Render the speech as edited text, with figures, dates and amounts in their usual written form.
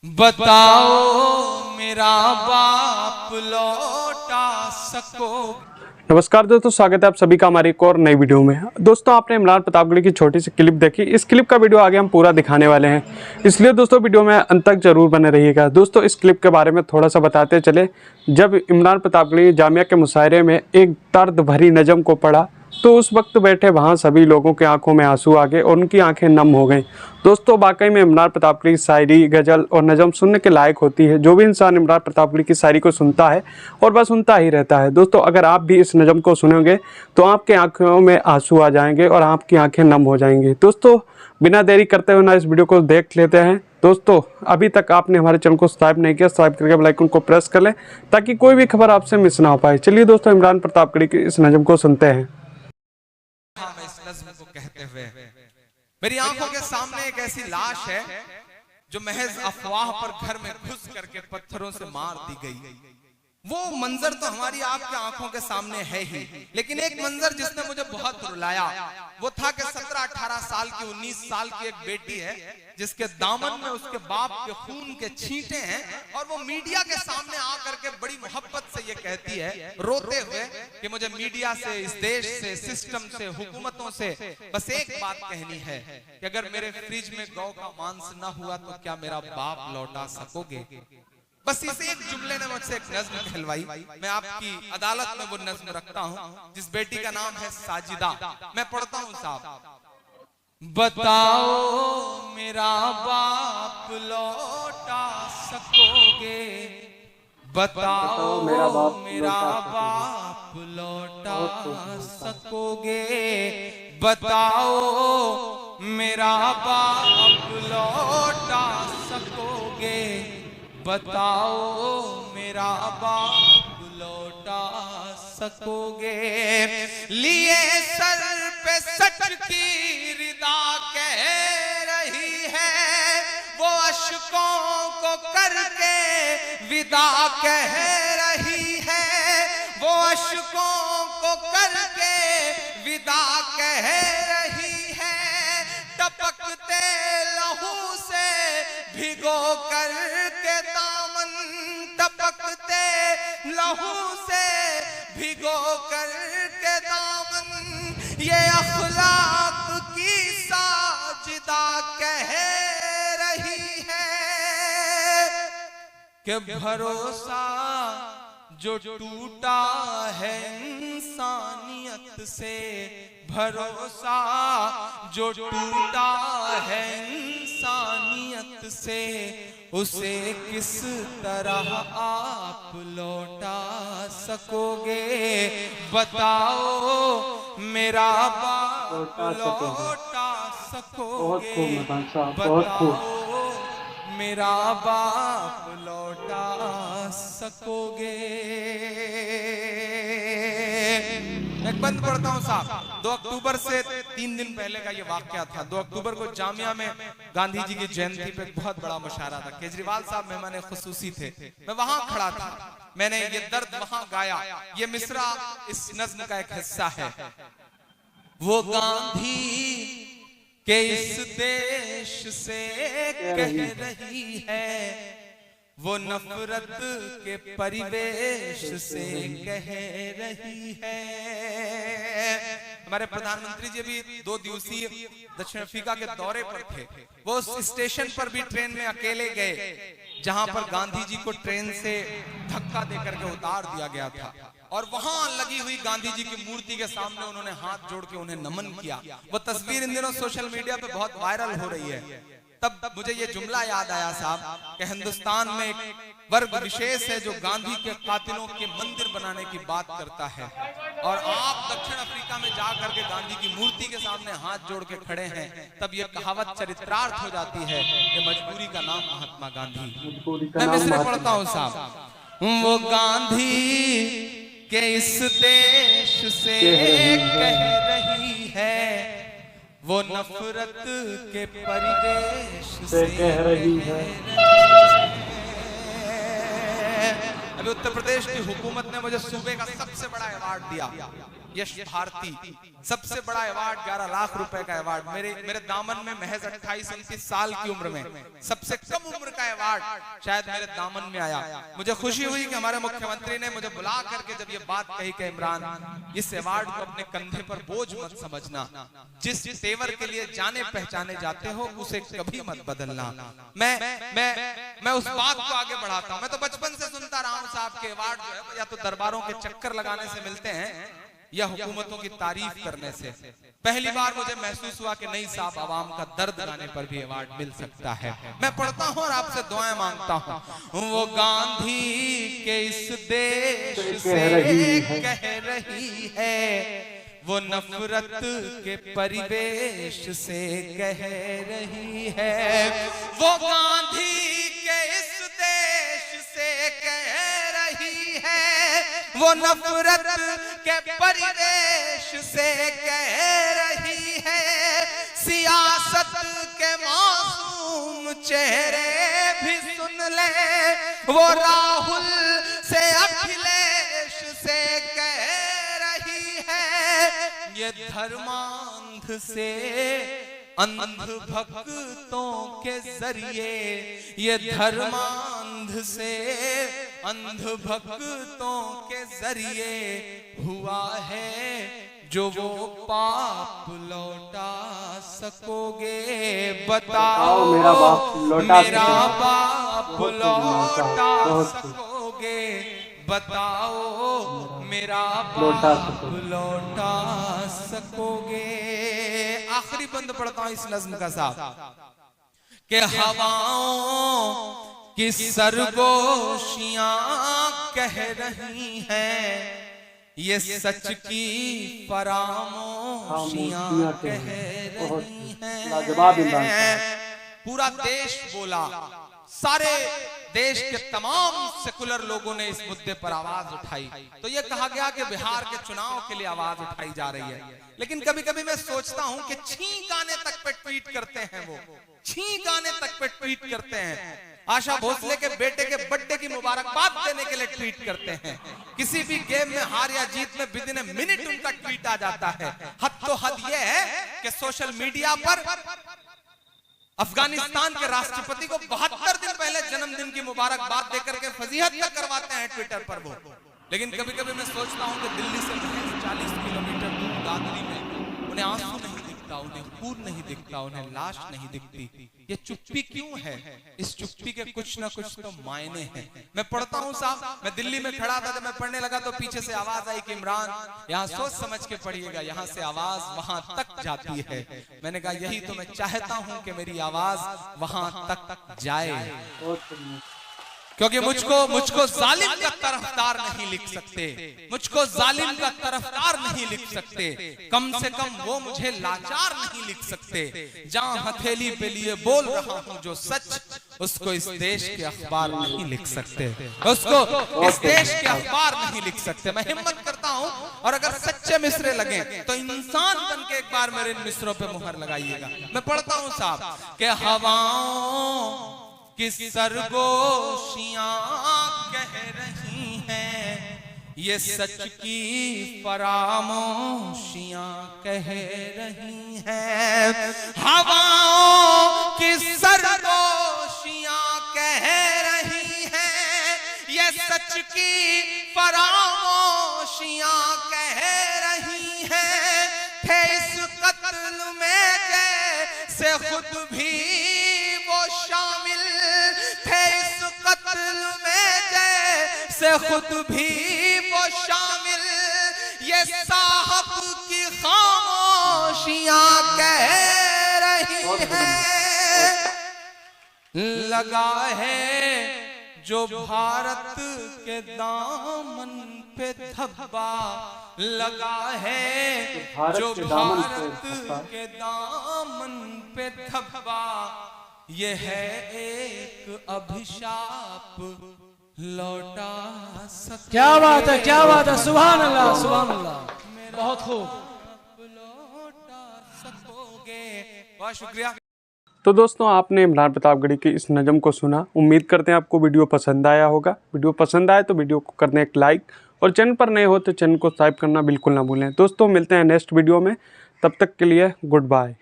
बताओ मेरा बाप लौटा सको। नमस्कार दोस्तों, स्वागत है आप सभी का हमारी एक और नई वीडियो में। दोस्तों, आपने इमरान प्रतापगढ़ी की छोटी सी क्लिप देखी। इस क्लिप का वीडियो आगे हम पूरा दिखाने वाले हैं, इसलिए दोस्तों वीडियो में अंत तक जरूर बने रहिएगा। दोस्तों, इस क्लिप के बारे में थोड़ा सा बताते चले। जब इमरान प्रतापगढ़ी जामिया के मुशायरे में एक दर्द भरी नज़म को पढ़ा तो उस वक्त बैठे वहाँ सभी लोगों के आंखों में आंसू आ गए और उनकी आंखें नम हो गईं। दोस्तों, वाकई में इमरान प्रतापगढ़ी की शायरी, गज़ल और नज़म सुनने के लायक होती है। जो भी इंसान इमरान प्रतापगढ़ी की शायरी को सुनता है और बस सुनता ही रहता है। दोस्तों, अगर आप भी इस नज़म को सुनेंगे तो आपके आंखों में आंसू आ जाएंगे और आपकी आंखें नम हो जाएंगी। दोस्तों, बिना देरी करते हुए ना इस वीडियो को देख लेते हैं। दोस्तों, अभी तक आपने हमारे चैनल को सब्सक्राइब नहीं किया, सब्सक्राइब करके बेल आइकन को प्रेस कर लें ताकि कोई भी खबर आपसे मिस ना हो पाए। चलिए दोस्तों, इमरान प्रतापगढ़ी की इस नज़म को सुनते हैं। हाँ, मैं इस नज़्म को कहते हुए, मेरी आंखों के सामने एक ऐसी लाश है जो महज अफवाह पर घर में घुस करके पत्थरों से मार दी गई। वो मंजर तो हमारी आपके आंखों के सामने है ही, लेकिन एक मंजर जिसने मुझे बहुत रुलाया वो था कि 17-18 साल की, 19 साल की एक बेटी है जिसके दामन में उसके बाप के खून के छींटे हैं और वो मीडिया के सामने आकर के बड़ी मोहब्बत से ये कहती है, रोते हुए, कि मुझे मीडिया से, इस देश से, सिस्टम से, हुकूमतों से बस एक बात कहनी है कि अगर मेरे फ्रिज में गौ का मांस ना हुआ तो क्या मेरा बाप लौटा सकोगे। बस इस एक जुमले ने मुझसे एक नज्म कहलवाई। मैं आपकी अदालत में वो नज्म रखता हूँ जिस बेटी का नाम है साजिदा। मैं पढ़ता हूँ साहब। बताओ मेरा बाप लौटा सकोगे, बताओ मेरा बाप लौटा सकोगे, बताओ मेरा बाप लौटा सकोगे, बताओ मेरा बाप लौटा सकोगे। लिए सर पे सच की रिदा कह रही है, वो अश्कों को करके विदा कह रही है, वो अश्कों को करके विदा कह रही है। टपकते लहू से भिगो करके दामन, टपकते लहू से भिगो करके दामन, ये अखलाक की साजिदा कह रही है कि भरोसा जो टूटा है इंसानियत से, भरोसा जो टूटा है इंसानियत से, उसे किस तरह आप लौटा सकोगे। बताओ मेरा बाप लौटा सकोगे, बताओ मेरा बाप लौटा सकोगे। एक बंद पढ़ता हूं साहब। 2 अक्टूबर से 3 दिन पहले का ये वाकया था। 2 अक्टूबर को जामिया में गांधी जी की जयंती पे एक बहुत बड़ा मुशायरा था। केजरीवाल साहब मेहमान खुसूसी थे, मैं वहां खड़ा था। मैंने ये दर्द वहां गाया। ये मिसरा इस नज्म का एक हिस्सा है। वो गांधी के इस देश से कह रही है, वो नफरत के परिवेश से कह रही है। हमारे प्रधानमंत्री जी भी 2 दिवसीय दक्षिण अफ्रीका के दौरे पर थे। वो उस स्टेशन पर भी ट्रेन में अकेले गए जहां पर गांधी जी को ट्रेन से धक्का देकर के उतार दिया गया था और वहां लगी हुई गांधी जी की मूर्ति के सामने उन्होंने हाथ जोड़ के उन्हें नमन किया। वो तस्वीर इन दिनों सोशल मीडिया पे बहुत वायरल हो रही है। तब मुझे ये जुमला याद आया साहब कि हिंदुस्तान में एक वर्ग विशेष है जो गांधी के कातिलों के मंदिर बनाने की बात करता है और आप दक्षिण अफ्रीका में जाकर के गांधी की मूर्ति के सामने हाथ जोड़ के खड़े हैं। तब ये कहावत चरित्रार्थ हो जाती है कि मजबूरी का नाम महात्मा गांधी। मैं मिसरे पढ़ता हूँ साहब। वो गांधी के इस देश से कह रही है, वो नफरत के परिवेश से कह रही है। अभी उत्तर प्रदेश की हुकूमत ने मुझे सूबे का सबसे बड़ा अवार्ड दिया, यश भारती। सबसे बड़ा अवार्ड 11 लाख रुपए का अवार्ड। मेरे दामन में महज 28-29 साल की उम्र में सबसे कम उम्र का का अवार्ड शायद मेरे दामन में आया। मुझे खुशी हुई कि हमारे मुख्यमंत्री ने मुझे बुला करके जब ये बात कही कि इमरान, इस अवार्ड को अपने कंधे पर बोझ मत समझना, जिस तेवर के लिए जाने पहचाने जाते हो उसे कभी मत बदलना। मैं उस बात को आगे बढ़ाता हूं। मैं तो बचपन से सुनता रहा हूं साहब के अवार्ड जो है या तो दरबारों के चक्कर लगाने से मिलते हैं या हुकूमतों की तारीफ करने से। पहली बार मुझे महसूस हुआ कि नहीं साहब, आवाम का दर्द गाने पर भी अवार्ड मिल सकता है। मैं पढ़ता हूं और आपसे दुआएं मांगता हूं। वो गांधी के इस देश से कह रही है, वो नफरत के परिवेश से कह रही है। वो गांधी के इस देश से कह रही है, वो नफरत के परिवेश से कह रही है। सियासत के मासूम चेहरे भी सुन ले, वो राहुल से अखिलेश से कह रही है। ये धर्मांध से अंध भक्तों के जरिए, ये धर्मांध से अंध भक्तों के जरिए हुआ है। जो वो पाप लौटा सकोगे, बताओ मेरा बाप लौटा सकोगे, बताओ मेरा बाप लौटा सकोगे। आखिरी बंद पढ़ता हूं इस नज्म का साहब कि हवाओं की सरगोशियां कह रही हैं, ये सच की फरामोशियां कह रही हैं। पूरा देश बोला, सारे देश के तमाम सेकुलर लोगों ने इस मुद्दे पर आवाज उठाई। तो ये कहा गया कि बिहार के चुनाव के लिए आवाज उठाई जा रही है। लेकिन कभी कभी मैं सोचता हूं कि छींक आने तक पे ट्वीट करते हैं, वो छींक आने तक पे ट्वीट करते हैं। आशा भोसले के बेटे के बर्थडे की मुबारकबाद देने के लिए ट्वीट करते हैं। किसी भी गेम में हार या जीत में विदिन ए मिनट उनका ट्वीट आ जाता है। हद तो हद यह है कि सोशल मीडिया पर अफगानिस्तान के राष्ट्रपति को 72 दिन पहले जन्मदिन की मुबारकबाद देकर के फजीहत तक करवाते हैं ट्विटर पर वो। लेकिन कभी कभी मैं सोचता हूं कि दिल्ली से 40 किलोमीटर दूर दादरी में उन्हें आंसू नहीं दिखता, उन्हें खून नहीं दिखता, उन्हें लाश नहीं दिखती। ये चुप्पी क्यों है? इस चुप्पी के कुछ ना कुछ तो मायने हैं। मैं पढ़ता हूं साहब, मैं दिल्ली में खड़ा था, जब मैं पढ़ने लगा तो पीछे से आवाज आई कि इमरान यहाँ सोच समझ के पढ़िएगा, यहाँ से आवाज वहां तक जाती है। मैंने कहा यही तो मैं चाहता हूं कि मेरी आवाज वहां तक जाए, क्योंकि मुझको जालिम का तरफदार नहीं लिख सकते, मुझको जालिम का तरफदार नहीं लिख सकते, कम से कम वो मुझे लाचार नहीं लिख सकते। जहां हथेली पे लिए बोल रहा हूं जो सच, उसको इस देश के अखबार नहीं लिख सकते, उसको इस देश के अखबार नहीं लिख सकते। मैं हिम्मत करता हूं, और अगर सच्चे मिसरे लगे तो इंसान बन के एक बार मेरे इन मिसरों पे मुहर लगाइएगा। मैं पढ़ता हूं साहब कि हवाओं कि सरगोशियां कह रही हैं, ये सच की फरामोशियां कह रही हैं। हवाओं की सरगोशियां कह रही हैं, ये सच की फरामोशियां कह रही हैं। थे इस कत्ल में जैसे खुद भी वो शामिल, में जैसे खुद भी वो शामिल, ये साहब की खामोशियां कह रही हैं। लगा है जो भारत के दामन पे धब्बा, लगा है जो भारत के दामन पे धब्बा, ये है एक अभिशाप लौटा सके। क्या बात है, क्या बात है, सुभान अल्लाह, सुभान अल्लाह, बहुत खूब। लौटा सकोगे। बहुत शुक्रिया। तो दोस्तों, आपने इमरान प्रतापगढ़ी की इस नज़म को सुना। उम्मीद करते हैं आपको वीडियो पसंद आया होगा। वीडियो पसंद आए तो वीडियो को करने एक लाइक, और चैनल पर नए हो तो चैनल को सब्सक्राइब करना बिल्कुल ना भूलें। दोस्तों, मिलते हैं नेक्स्ट वीडियो में, तब तक के लिए गुड बाय।